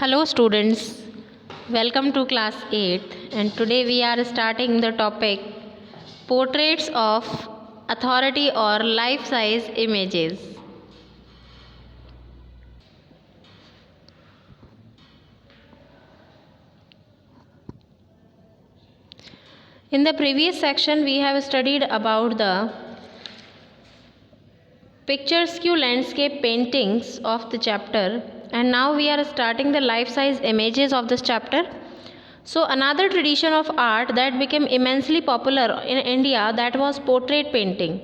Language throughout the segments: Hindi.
Hello students, welcome to class 8th and today we are starting the topic portraits of authority or life size images. In the previous section we have studied about the picturesque landscape paintings of the chapter, and now we are starting the life size images of this chapter. So another tradition of art that became immensely popular in India, that was portrait painting.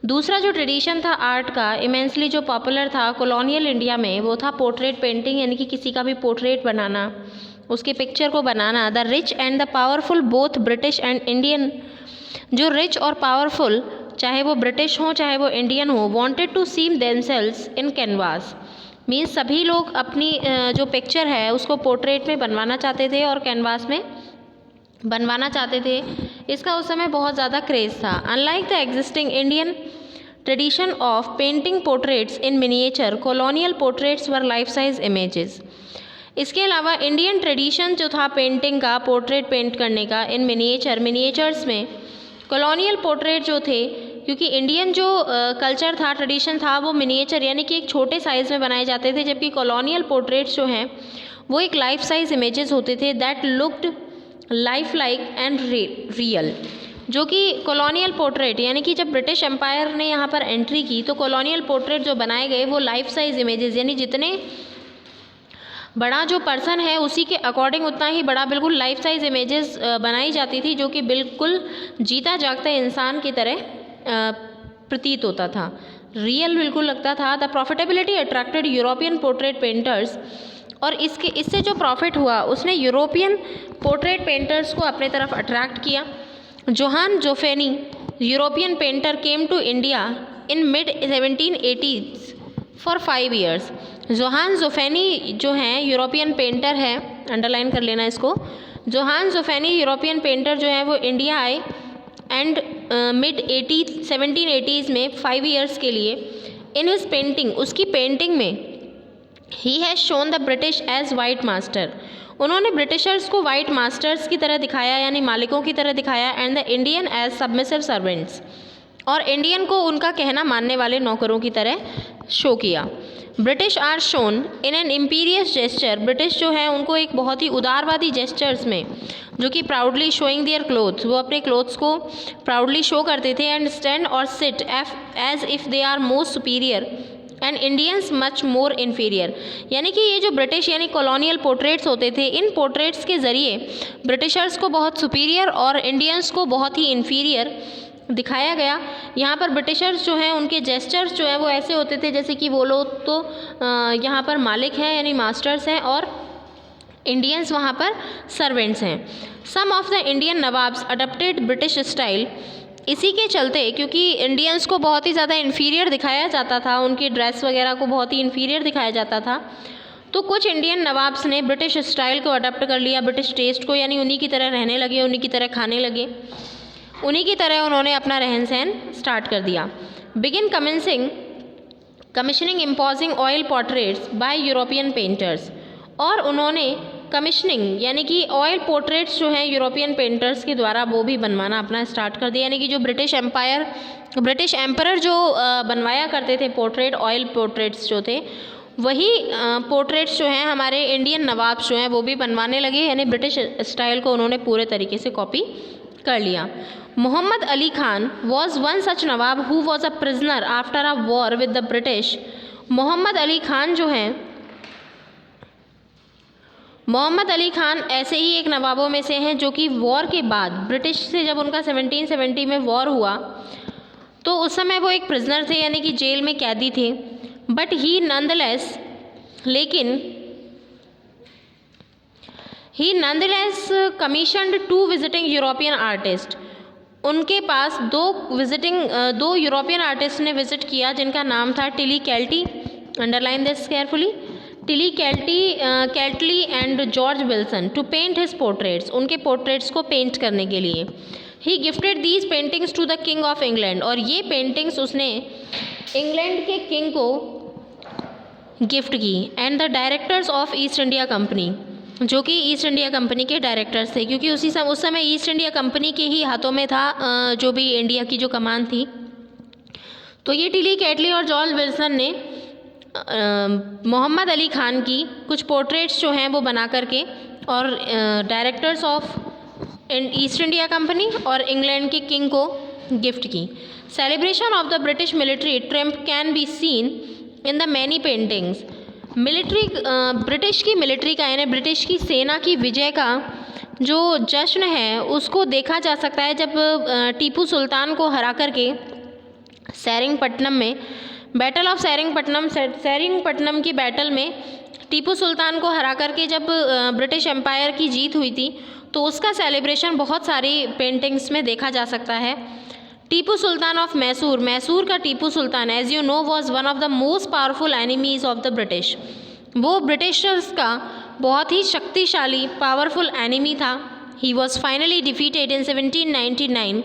दूसरा जो ट्रेडिशन था आर्ट का इमेंसली जो पॉपुलर था कॉलोनियल इंडिया में, वो था पोर्ट्रेट पेंटिंग, यानी कि किसी का भी पोर्ट्रेट बनाना, उसके पिक्चर को बनाना. The rich and the powerful both British and Indian, जो रिच और पावरफुल चाहे वो ब्रिटिश हो चाहे वो इंडियन हो, wanted to seem themselves in canvas. Means सभी लोग अपनी जो पिक्चर है उसको पोर्ट्रेट में बनवाना चाहते थे और कैनवास में बनवाना चाहते थे. इसका उस समय बहुत ज़्यादा क्रेज़ था. Unlike the existing Indian tradition of painting portraits in miniature, colonial portraits were life size images. इसके अलावा इंडियन ट्रेडिशन जो था पेंटिंग का, पोर्ट्रेट पेंट करने का इन मिनिएचर्स में, कॉलोनियल पोर्ट्रेट जो थे, क्योंकि इंडियन जो कल्चर था, ट्रेडिशन था, वो मिनिएचर यानी कि एक छोटे साइज़ में बनाए जाते थे, जबकि कॉलोनियल पोर्ट्रेट्स जो हैं वो एक लाइफ साइज इमेजेस होते थे that looked life like and real. जो कि कॉलोनियल पोर्ट्रेट यानी कि जब ब्रिटिश एम्पायर ने यहाँ पर एंट्री की तो कॉलोनियल पोर्ट्रेट जो बनाए गए वो लाइफ साइज इमेजेस, यानी जितने बड़ा जो पर्सन है उसी के अकॉर्डिंग उतना ही बड़ा बिल्कुल लाइफ साइज इमेजेस बनाई जाती थी, जो कि बिल्कुल जीता जागता इंसान की तरह प्रतीत होता था, रियल बिल्कुल लगता था. The profitability attracted European portrait painters, और इससे जो प्रॉफिट हुआ उसने यूरोपियन पोर्ट्रेट पेंटर्स को अपने तरफ अट्रैक्ट किया. Johan Zoffany European painter came to India in mid 1780s for 5 years. Johan Zoffany जो हैं यूरोपियन पेंटर हैं, अंडरलाइन कर लेना इसको. जोहान जोफेनी यूरोपियन पेंटर जो हैं वो इंडिया आए एंड मिड 1780s में 5 years के लिए. इन हिज पेंटिंग, उसकी पेंटिंग में ही has shown the British as white master, उन्होंने ब्रिटिशर्स को वाइट मास्टर्स की तरह दिखाया, यानी मालिकों की तरह दिखाया, and the Indian as submissive servants, और इंडियन को उनका कहना मानने वाले नौकरों की तरह शो किया. British are shown in an imperious gesture, British जो है उनको एक बहुत ही उदारवादी जेस्चर्स में, जो कि प्राउडली शोइंग देयर क्लोथ्स, वो अपने क्लोथ्स को प्राउडली शो करते थे, एंड स्टैंड और sit as if they are most superior and Indians much more inferior. यानी कि ये जो ब्रिटिश यानी कॉलोनियल पोर्ट्रेट्स होते थे, इन पोर्ट्रेट्स के ज़रिए ब्रिटिशर्स को बहुत सुपीरियर और इंडियंस को बहुत ही इन्फीरियर दिखाया गया. यहाँ पर ब्रिटिशर्स जो हैं उनके जेस्चर्स जो हैं वो ऐसे होते थे जैसे कि वो लोग तो यहाँ पर मालिक हैं यानी मास्टर्स हैं, और इंडियंस वहाँ पर सर्वेंट्स हैं. Some of the Indian nawabs adapted British style, इसी के चलते क्योंकि इंडियंस को बहुत ही ज़्यादा इन्फीरियर दिखाया जाता था, उनकी ड्रेस वगैरह को बहुत ही इन्फीरियर दिखाया जाता था, तो कुछ इंडियन नवाब्स ने ब्रिटिश स्टाइल को अडॉप्ट कर लिया, ब्रिटिश टेस्ट को, यानी उन्हीं की तरह रहने लगे, उन्हीं की तरह खाने लगे, उन्हीं की तरह उन्होंने अपना रहन सहन स्टार्ट कर दिया. Begin commissioning imposing oil portraits bye European painters, और उन्होंने कमिशनिंग यानी कि ऑयल पोर्ट्रेट्स जो हैं यूरोपियन पेंटर्स के द्वारा वो भी बनवाना अपना स्टार्ट कर दिया. यानी कि जो ब्रिटिश एम्पायर जो बनवाया करते थे पोर्ट्रेट, ऑयल पोर्ट्रेट्स जो थे, वही पोर्ट्रेट्स जो हैं हमारे इंडियन नवाब जो हैं वो भी बनवाने लगे, यानी ब्रिटिश स्टाइल को उन्होंने पूरे तरीके से कॉपी कर लिया. Mohammad Ali Khan was one such nawab who was a prisoner after a war with the British. Mohammad Ali Khan जो हैं, मोहम्मद अली खान ऐसे ही एक नवाबों में से हैं जो कि वॉर के बाद ब्रिटिश से जब उनका 1770 में वॉर हुआ तो उस समय वो एक प्रिजनर थे, यानी कि जेल में कैदी थे. But he nonetheless commissioned 2 visiting European artist. उनके पास दो यूरोपियन आर्टिस्ट ने विजिट किया जिनका नाम था टिली कैल्टी, underline this carefully, Tilly Kettle and George Wilson, to paint his portraits, उनके पोर्ट्रेट्स को पेंट करने के लिए. He gifted these paintings to the king of England, और ये पेंटिंग्स उसने इंग्लैंड के किंग को गिफ्ट की, and the directors of east India company, जो कि ईस्ट इंडिया कंपनी के डायरेक्टर्स थे, क्योंकि उस समय ईस्ट इंडिया कंपनी के ही हाथों में था जो भी इंडिया की जो कमान थी। तो ये टिली कैटली और जॉर्ज विल्सन ने मोहम्मद अली खान की कुछ पोर्ट्रेट्स जो हैं वो बना करके और directors of east India company और इंग्लैंड के किंग को गिफ्ट की। Celebration of the British military triumph can be seen in the many paintings. British की मिलिट्री का यानी ब्रिटिश की सेना की विजय का जो जश्न है उसको देखा जा सकता है जब टीपू सुल्तान को हरा करके सेरिंगपट्टनम में बैटल ऑफ सेरिंगपट्टनम की बैटल में टीपू सुल्तान को हरा करके जब ब्रिटिश एम्पायर की जीत हुई थी, तो उसका सेलिब्रेशन बहुत सारी पेंटिंग्स में देखा जा सकता है। टीपू सुल्तान ऑफ मैसूर, मैसूर का Tipu Sultan as you know was one of the most powerful enemies of the British. वो ब्रिटिशर्स का बहुत ही शक्तिशाली पावरफुल एनिमी था। He was finally defeated in 1799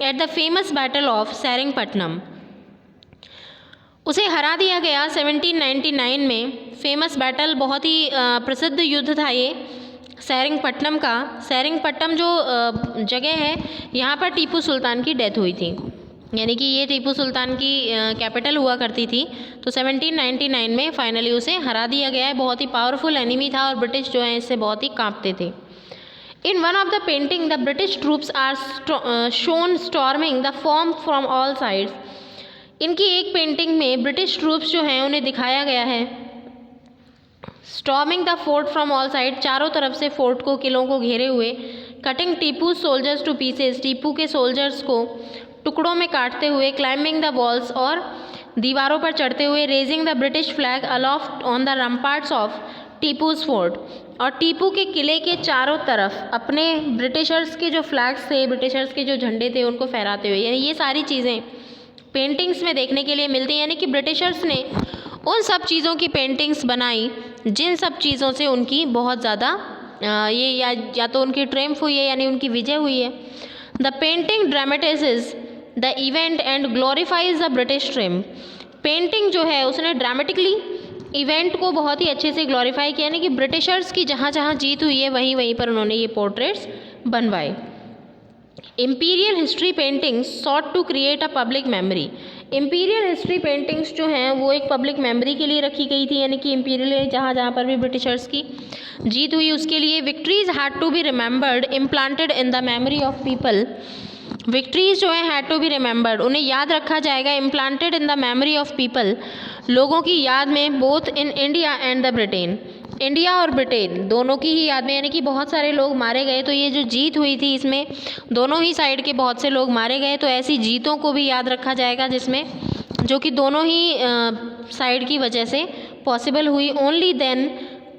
at the famous battle of Seringapatam. उसे हरा दिया गया 1799 में। फेमस बैटल, बहुत ही प्रसिद्ध युद्ध था ये सेरिंगपट्टनम का। सेरिंगपट्टनम जो जगह है, यहाँ पर टीपू सुल्तान की डेथ हुई थी, यानी कि ये टीपू सुल्तान की कैपिटल हुआ करती थी। तो 1799 में फाइनली उसे हरा दिया गया है। बहुत ही पावरफुल एनिमी था और ब्रिटिश जो है इससे बहुत ही कांपते थे। In one of the painting the British troops are shown storming the fort from all sides. इनकी एक पेंटिंग में ब्रिटिश ट्रूप्स जो हैं उन्हें दिखाया गया है storming the fort from all side, चारों तरफ से फोर्ट को, किलों को घेरे हुए। Cutting Tipu soldiers two pieces, Tipu के सोल्जर्स को टुकड़ों में काटते हुए। क्लाइंबिंग द वॉल्स, और दीवारों पर चढ़ते हुए। Raising the British flag aloft on the ramparts of Tipu's fort, और टीपू के किले के चारों तरफ अपने ब्रिटिशर्स के जो फ्लैग्स थे, ब्रिटिशर्स के जो झंडे थे, उनको फहराते हुए। यानी ये सारी चीज़ें पेंटिंग्स में देखने के लिए मिलती हैं। यानी कि ब्रिटिशर्स ने उन सब चीज़ों की पेंटिंग्स बनाई जिन सब चीज़ों से उनकी बहुत ज़्यादा ये या तो उनकी ट्रिम्फ हुई है, यानी उनकी विजय हुई है। The painting dramatises the event and glorifies the British triumph. Painting जो है उसने ड्रामेटिकली इवेंट को बहुत ही अच्छे से ग्लोरीफाई किया, यानी कि ब्रिटिशर्स की जहाँ जहाँ जीत हुई है वहीं वहीं पर उन्होंने ये पोर्ट्रेट्स बनवाए। Imperial history paintings sought to create a public memory. Imperial history paintings जो हैं वो एक पब्लिक मेमोरी के लिए रखी गई थी, यानी कि इम्पीरियल जहाँ जहाँ पर भी ब्रिटिशर्स की जीत हुई उसके लिए। Victories had to be remembered implanted in the memory of people. Victories जो है हैड टू बी रिमेंबर्ड, उन्हें याद रखा जाएगा। Implanted in the memory of people, लोगों की याद में। Both in India and the Britain, India और ब्रिटेन दोनों की ही याद में, यानी कि बहुत सारे लोग मारे गए। तो ये जो जीत हुई थी इसमें दोनों ही साइड के बहुत से लोग मारे गए, तो ऐसी जीतों को भी याद रखा जाएगा जिसमें जो कि दोनों ही साइड की वजह से पॉसिबल हुई। Only then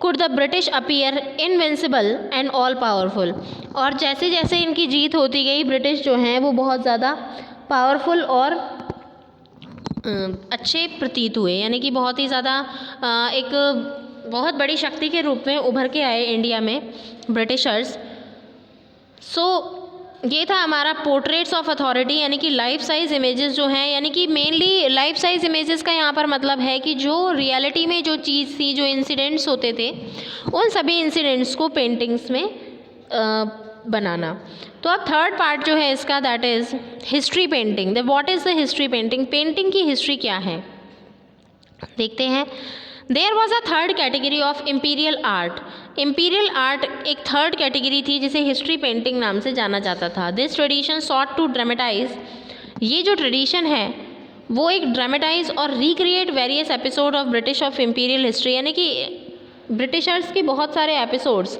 could the British appear invincible and all powerful. और जैसे जैसे इनकी जीत होती गई ब्रिटिश जो हैं वो बहुत ज़्यादा पावरफुल और अच्छे प्रतीत हुए, यानी कि बहुत ही ज़्यादा एक बहुत बड़ी शक्ति के रूप में उभर के आए इंडिया में ब्रिटिशर्स। ये था हमारा पोर्ट्रेट्स ऑफ अथॉरिटी, यानी कि लाइफ साइज इमेजेस जो हैं, यानी कि मेनली लाइफ साइज इमेजेस का यहाँ पर मतलब है कि जो रियलिटी में जो चीज़ थी, जो इंसिडेंट्स होते थे, उन सभी इंसिडेंट्स को पेंटिंग्स में बनाना। तो अब थर्ड पार्ट जो है इसका, that is history painting. What is the history painting? Painting की हिस्ट्री क्या है देखते हैं। There was a third category of imperial art. Imperial art एक थर्ड कैटेगरी थी जिसे हिस्ट्री पेंटिंग नाम से जाना जाता था। This tradition sought to dramatize, ये जो ट्रेडिशन है वो एक ड्रामेटाइज और recreate various episode of British of imperial history, यानी कि ब्रिटिशर्स के बहुत सारे एपिसोड्स,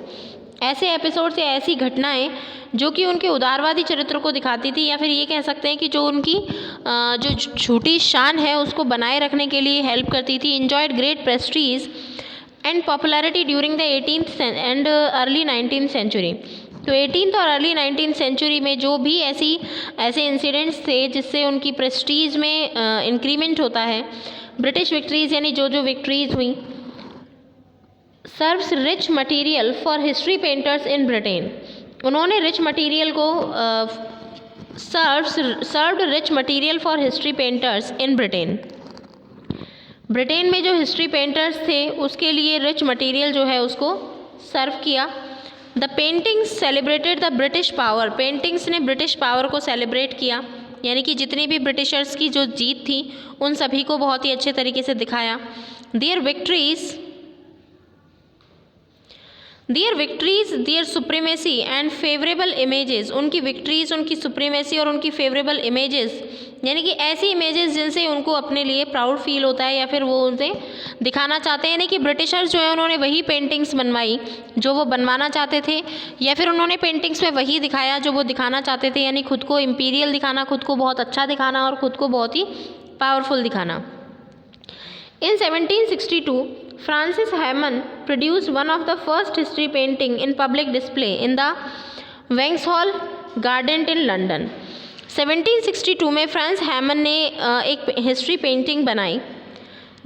ऐसे एपिसोड्स या ऐसी घटनाएं जो कि उनके उदारवादी चरित्र को दिखाती थी, या फिर ये कह सकते हैं कि जो उनकी जो झूठी शान है उसको बनाए रखने के लिए हेल्प करती थी। Enjoyed great prestige and popularity during the 18th and early 19th century. तो 18th और अर्ली 19th सेंचुरी में जो भी ऐसे इंसिडेंट्स थे जिससे उनकी प्रेस्टीज में इंक्रीमेंट होता है, ब्रिटिश विक्ट्रीज यानी जो जो विक्ट्रीज हुई, serves rich material for history painters in Britain. उन्होंने रिच मटेरियल को served rich material for history painters in Britain. Britain में जो हिस्ट्री पेंटर्स थे उसके लिए रिच मटेरियल जो है उसको सर्व किया। The paintings celebrated the British power, paintings ने ब्रिटिश पावर को सेलिब्रेट किया, यानी कि जितनी भी ब्रिटिशर्स की जो जीत थी उन सभी को बहुत ही अच्छे तरीके से दिखाया। Their victories their supremacy and favourable images, उनकी विक्ट्रीज, उनकी सुप्रीमेसी और उनकी फेवरेबल इमेजेस, यानी कि ऐसी इमेजेस जिनसे उनको अपने लिए प्राउड फील होता है या फिर वो उनसे दिखाना चाहते हैं, यानी कि ब्रिटिशर्स जो है उन्होंने वही पेंटिंग्स बनवाई जो वो बनवाना चाहते थे, या फिर उन्होंने पेंटिंग्स में वही दिखाया जो वो दिखाना चाहते थे, यानी खुद को इम्पीरियल दिखाना, खुद को बहुत अच्छा दिखाना और खुद को बहुत ही पावरफुल दिखाना। In 1762, Francis Hammond produced one of the first history painting in public display in the Vauxhall Garden in London. 1762 में फ्रांस हैमन ने एक हिस्ट्री पेंटिंग बनाई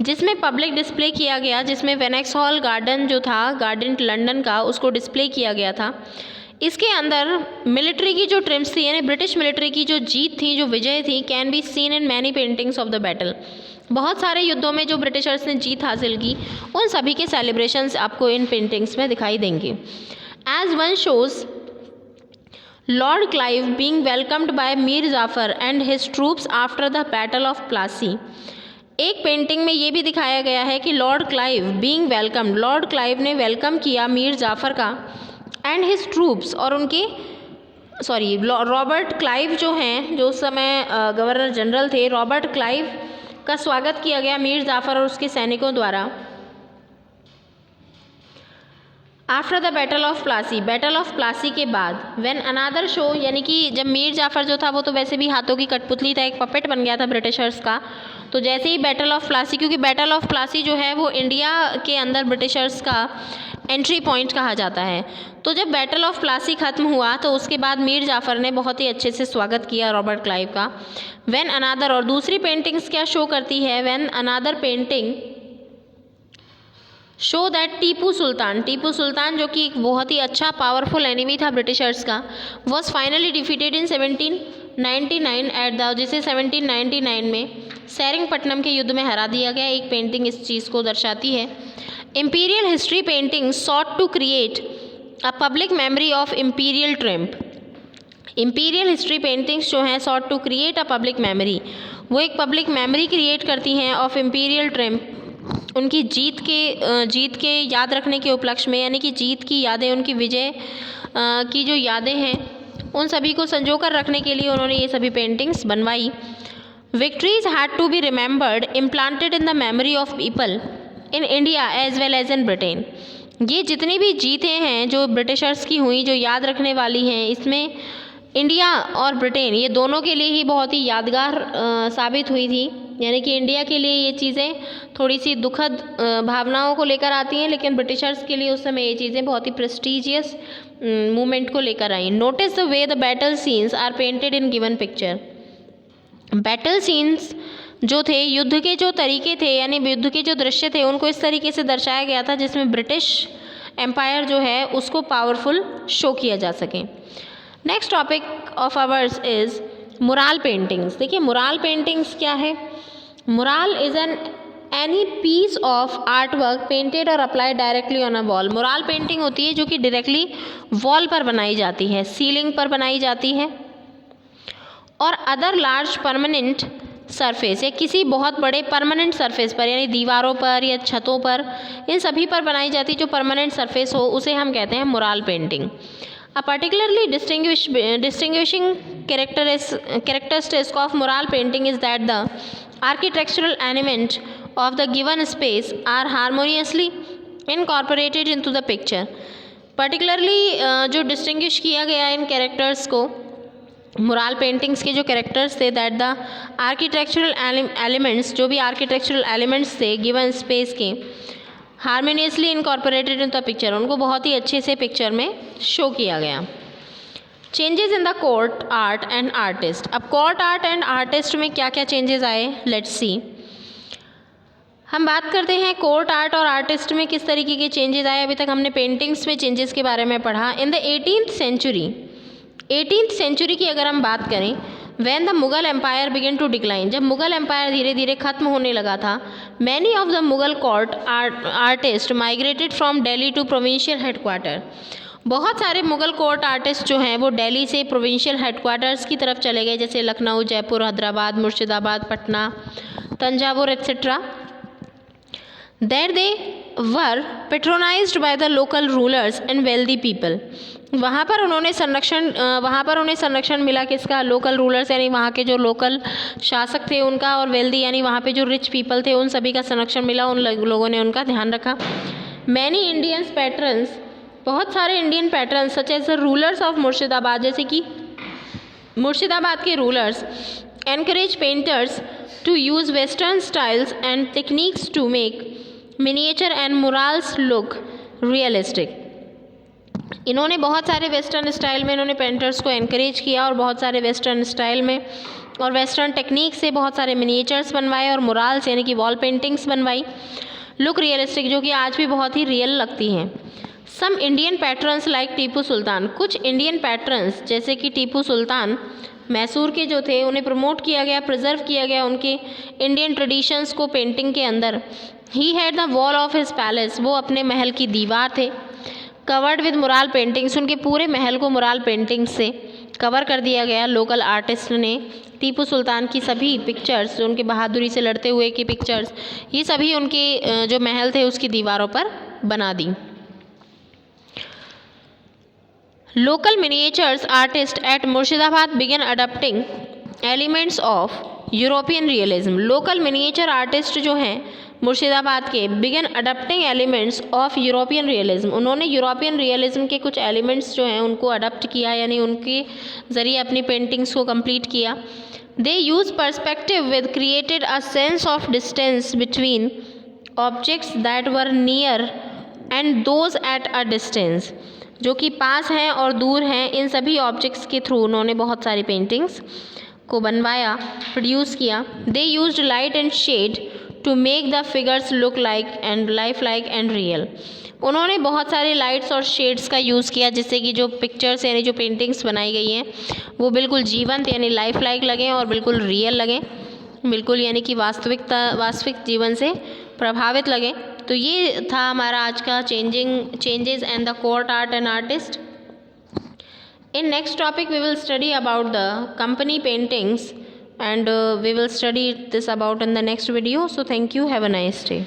जिसमें पब्लिक डिस्प्ले किया गया, जिसमें वेनेक्सहॉल गार्डन जो था, गार्डन लंदन का, उसको डिस्प्ले किया गया था। इसके अंदर मिलिट्री की जो ट्रिम्स थी, यानी ब्रिटिश मिलिट्री की जो जीत थी, जो विजय थी, can be seen in many paintings of the battle. बहुत सारे युद्धों में जो ब्रिटिशर्स ने जीत हासिल की उन सभी के सेलिब्रेशंस आपको इन पेंटिंग्स में दिखाई देंगे। As one shows Lord Clive being welcomed by Mir Jafar and his troops after the battle of Plassey. एक पेंटिंग में ये भी दिखाया गया है कि Lord Clive being welcomed, Lord Clive ने वेलकम किया मीर जाफर का एंड हिज ट्रूप्स, और उनके रॉबर्ट क्लाइव जो हैं, जो उस समय गवर्नर जनरल थे, रॉबर्ट क्लाइव का स्वागत किया गया मीर जाफर और उसके सैनिकों द्वारा। After the battle of Plassey, battle of Plassey के बाद, व्हेन अनादर शो, यानी कि जब मीर जाफर जो था वो तो वैसे भी हाथों की कठपुतली था, एक पपेट बन गया था ब्रिटिशर्स का, तो जैसे ही बैटल ऑफ प्लासी, क्योंकि बैटल ऑफ प्लासी जो है वो इंडिया के अंदर ब्रिटिशर्स का एंट्री पॉइंट कहा जाता है, तो जब बैटल ऑफ प्लासी ख़त्म हुआ तो उसके बाद मीर जाफ़र ने बहुत ही अच्छे से स्वागत किया रॉबर्ट क्लाइव का। व्हेन अनादर, और दूसरी पेंटिंग्स क्या शो करती है, when another painting show that Tipu Sultan जो कि एक बहुत ही अच्छा पावरफुल एनिमी था ब्रिटिशर्स का, was finally defeated in 1799 at the, जिसे 1799 में सेरिंगपट्टनम के युद्ध में हरा दिया गया। एक पेंटिंग इस चीज़ को दर्शाती है। Imperial history painting sought to create a public memory of imperial triumph. Imperial history paintings जो हैं sought to create a public memory, वो एक पब्लिक मेमोरी क्रिएट करती हैं ऑफ इम्पीरियल ट्रिम्प, उनकी जीत के याद रखने के उपलक्ष्य में, यानी कि जीत की यादें, उनकी विजय की जो यादें हैं उन सभी को संजो कर रखने के लिए उन्होंने ये सभी पेंटिंग्स बनवाई। Victories had to be remembered implanted in the memory of people in India as well as in Britain. ये जितनी भी जीतें हैं जो ब्रिटिशर्स की हुई, जो याद रखने वाली हैं, इसमें इंडिया और ब्रिटेन ये दोनों के लिए ही बहुत ही यादगार साबित हुई थी। यानी कि इंडिया के लिए ये चीज़ें थोड़ी सी दुखद भावनाओं को लेकर आती हैं, लेकिन ब्रिटिशर्स के लिए उस समय ये चीज़ें बहुत ही प्रेस्टीजियस मूवमेंट को लेकर आई। Notice the way the battle scenes are painted in given picture. Battle scenes जो थे, युद्ध के जो तरीके थे, यानी युद्ध के जो दृश्य थे, उनको इस तरीके से दर्शाया गया था जिसमें ब्रिटिश एम्पायर जो है उसको पावरफुल शो किया जा सके। Next topic of ours is mural paintings. देखिए मुराल पेंटिंग्स क्या है। Mural is any piece of art work painted और applied directly on a wall. Mural painting होती है जो कि डायरेक्टली वॉल पर बनाई जाती है, सीलिंग पर बनाई जाती है, और अदर लार्ज परमानेंट सरफेस, या किसी बहुत बड़े परमानेंट सरफेस पर, यानी दीवारों पर या छतों पर, इन सभी पर बनाई जाती जो परमानेंट सरफेस हो उसे हम कहते हैं mural painting. A particularly distinguishing characteristic of mural painting is that the architectural elements of the given space are harmoniously incorporated into the picture. Particularly जो distinguish किया गया इन characters को, मुराल पेंटिंग्स के जो कैरेक्टर्स थे, दैट द आर्किटेक्चरल एलिमेंट्स, जो भी आर्किटेक्चरल एलिमेंट्स थे गिवन स्पेस के, harmoniously incorporated in the picture, उनको बहुत ही अच्छे से पिक्चर में शो किया गया। Changes in the court art and artist. अब कोर्ट आर्ट एंड आर्टिस्ट में क्या क्या चेंजेस आए, लेट्स सी। हम बात करते हैं कोर्ट आर्ट और आर्टिस्ट में किस तरीके के चेंजेस आए। अभी तक हमने पेंटिंग्स में चेंजेस के बारे में पढ़ा। इन द 18th सेंचुरी की अगर हम बात करें, when the Mughal empire begin to decline, जब मुग़ल एम्पायर धीरे धीरे ख़त्म होने लगा था, many of the Mughal court artist migrated from Delhi to provincial headquarter. बहुत सारे मुगल कोर्ट आर्टिस्ट जो हैं वो दिल्ली से प्रोविंशियल हेडक्वार्टर्स की तरफ चले गए, जैसे Lucknow, Jaipur, Hyderabad, Murshidabad, Patna, Thanjavur etcetera. There they were patronized by the local rulers and wealthy people. वहाँ पर उन्हें संरक्षण मिला किसका? लोकल रूलर्स यानी वहाँ के जो लोकल शासक थे उनका, और वेल्दी यानी वहाँ पे जो रिच पीपल थे उन सभी का संरक्षण मिला, उन लोगों ने उनका ध्यान रखा। मैनी इंडियंस पैट्रन्स, बहुत सारे Indian patrons such as the rulers of Murshidabad, जैसे कि मुर्शिदाबाद के rulers encourage painters to use western styles and techniques to make miniature and murals look realistic. इन्होंने बहुत सारे वेस्टर्न स्टाइल में इन्होंने पेंटर्स को एनकरेज किया और बहुत सारे वेस्टर्न स्टाइल में और वेस्टर्न टेक्निक से बहुत सारे मिनिएचर्स बनवाए और मुराल्स यानी कि वॉल पेंटिंग्स बनवाई, लुक रियलिस्टिक, जो कि आज भी बहुत ही रियल लगती हैं। Some Indian पैट्रन्स like Tipu Sultan, कुछ इंडियन पैट्रन्स जैसे कि टीपू सुल्तान मैसूर के जो थे उन्हें प्रमोट किया गया, प्रिजर्व किया गया उनके इंडियन ट्रेडिशंस को पेंटिंग के अंदर। He had the wall of his palace, वो अपने महल की दीवार थे। कवर्ड विद मुराल पेंटिंग्स, उनके पूरे महल को मुराल पेंटिंग्स से कवर कर दिया गया। लोकल आर्टिस्ट ने टीपू सुल्तान की सभी पिक्चर्स, उनके बहादुरी से लड़ते हुए की पिक्चर्स, ये सभी उनके जो महल थे उसकी दीवारों पर बना दी। Local miniatures artist at Murshidabad began adopting elements of European realism. Local miniature artist जो हैं मुर्शिदाबाद के began adopting elements of European realism, उन्होंने यूरोपियन रियलिज्म के कुछ एलिमेंट्स जो हैं उनको अडॉप्ट किया, यानी उनके ज़रिए अपनी पेंटिंग्स को कंप्लीट किया। They use perspective with created a sense of distance between objects that were near and those at a distance, जो कि पास हैं और दूर हैं, इन सभी ऑब्जेक्ट्स के थ्रू उन्होंने बहुत सारी पेंटिंग्स को बनवाया, प्रोड्यूस किया। They used light and shade to make the figures look like and lifelike and real. उन्होंने बहुत सारे लाइट्स और शेड्स का यूज़ किया जिससे कि जो पिक्चर्स यानी जो पेंटिंग्स बनाई गई हैं वो बिल्कुल जीवंत यानी लाइफ लाइक लगें और बिल्कुल रियल लगें, बिल्कुल यानी कि वास्तविक जीवन से प्रभावित लगें। तो ये था हमारा आज का changes and the court art and artist. In next topic we will study about the company paintings and we will study this about in the next video. So thank you, have a nice day.